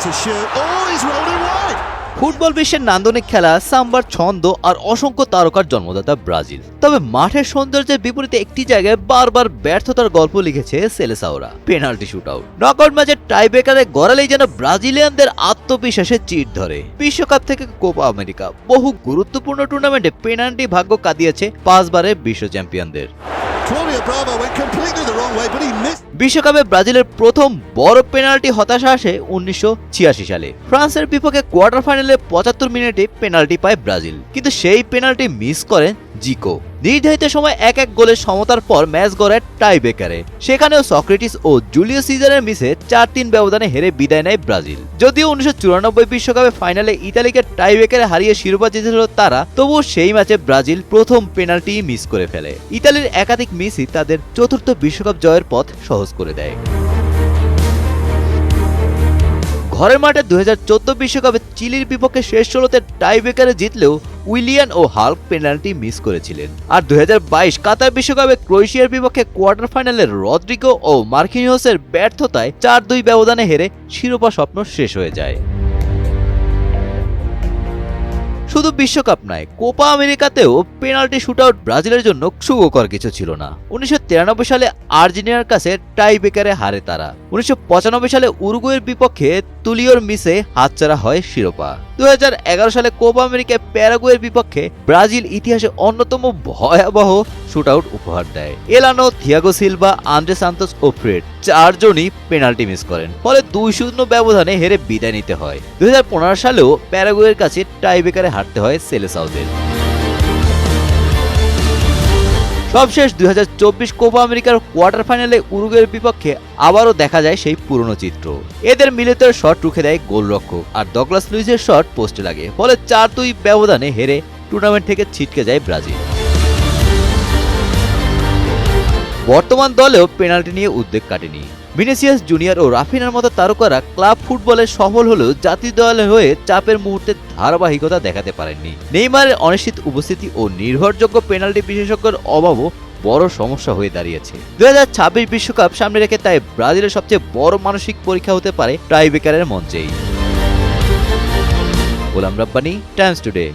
to shoot. Oh, he's rolled it wide. Football বিশ্বের নান্দনিক খেলা সাম্বার ছন্দ আর অসংখ্য তারকার জন্মদাতা ব্রাজিল। তবে মাঠের সৌন্দর্যের বিপরীতে একটি জায়গায় বারবার ব্যর্থতার গল্প লিখেছে সেলেসাওরা, পেনাল্টি শুটআউট। নকআউট ম্যাচের টাইব্রেকারে গড়ালেই যেন ব্রাজিলিয়ানদের আত্মবিশ্বাসে চির ধরে। বিশ্বকাপ থেকে কোপা আমেরিকা বহু গুরুত্বপূর্ণ টুর্নামেন্টে পেনাল্টি ভাগ্য কাঁদিয়েছে 5 বারের বিশ্ব চ্যাম্পিয়নদের। Claudio Bravo went completely the wrong way, but he missed. বিশ্বকাপে ব্রাজিলের প্রথম বড় পেনাল্টি হতাশা আসে 1986 সালে। ফ্রান্সের বিপক্ষে কোয়ার্টার ফাইনালে 75 মিনিটে পেনাল্টি পায় ব্রাজিল, কিন্তু সেই পেনাল্টি মিস করেন জিকো। নির্ধারিত সময় 1-1 গোলের সমতার পর ম্যাচ গড়ায় টাইব্রেকারে। সেখানেও সক্রেটিস ও জুলিয়াস সিজারের মিসে 4-3 ব্যবধানে হেরে বিদায় নেয় ব্রাজিল। যদিও 1994 বিশ্বকাপে ফাইনালে ইতালিকে টাইব্রেকারে হারিয়ে শিরোপা জিতেছিল তারা, তবুও সেই ম্যাচে ব্রাজিল প্রথম পেনাল্টি মিস করে ফেলে। ইতালির একাধিক মিসই তাদের চতুর্থ বিশ্বকাপ জয়ের পথ সহজ করে দেয়। ঘরের মাঠে 2014 বিশ্বকাপে চিলির বিপক্ষে শেষ 16তে টাইব্রেকারে জিতলেও উইলিয়ান ও হাল্ক পেনাল্টি মিস করেছিলেন। আর 2022 কাতার বিশ্বকাপে ক্রোয়েশিয়ার বিপক্ষে কোয়ার্টার ফাইনালে রদ্রিগো ও মার্কিনিওসের ব্যর্থতায় 4-2 ব্যবধানে হেরে শিরোপা স্বপ্ন শেষ হয়ে যায়। শুধু বিশ্বকাপ নয়, কোপা আমেরিকাতেও পেনাল্টি শুটআউট ব্রাজিলের জন্য সুখকর কিছু ছিল না। 1993 সালে আর্জেন্টিনার কাছে টাইব্রেকারে হারে তারা। 1995 সালে উরুগুয়ের বিপক্ষে তুলিওর মিসে হাতছাড়া হয় শিরোপা। 2011 সালে কোপা আমেরিকায় প্যারাগুয়ের বিপক্ষে ব্রাজিল ইতিহাসে অন্যতম ভয়াবহ শুটআউট উপহার দেয়। এলানো, থিয়াগো সিলভা, আন্দ্রে সান্তোস ও ফ্রেড 4 জনই পেনাল্টি মিস করেন, ফলে 2-0 ব্যবধানে হেরে বিদায় নিতে হয়। 2015 সালেও প্যারাগুয়ের কাছে টাইব্রেকারে হারতে হয় সেলেসাওদের। সবশেষ 2024 কোপা আমেরিকার কোয়ার্টার ফাইনালে উরুগুয়ের বিপক্ষে আবারও দেখা যায় সেই পুরনো চিত্র। এদের মিলিত শট রুখে দেয় গোলরক্ষক, আর ডগলাস লুইসের শট পোস্টে লাগে, ফলে 4-2 ব্যবধানে হেরে টুর্নামেন্ট থেকে ছিটকে যায় ব্রাজিল। বর্তমান দলেও পেনাল্টি নিয়ে উদ্বেগ কাটেনি। ভিনিসিয়াস জুনিয়র ও রাফিনার মতো তারকারা ক্লাব ফুটবলে সফল হলেও জাতীয় দলের হয়ে চাপের মুহূর্তে ধারাবাহিকতা দেখাতে পারেননি। নেইমারের অনিশ্চিত উপস্থিতি ও নির্ভরযোগ্য পেনাল্টি বিশেষজ্ঞের অভাবও বড় সমস্যা হয়ে দাঁড়িয়েছে। 2026 বিশ্বকাপ সামনে রেখে তাই ব্রাজিলের সবচেয়ে বড় মানসিক পরীক্ষা হতে পারে টাইব্রেকারের মঞ্চেই। গোলাম রাব্বানি, টাইমস টুডে।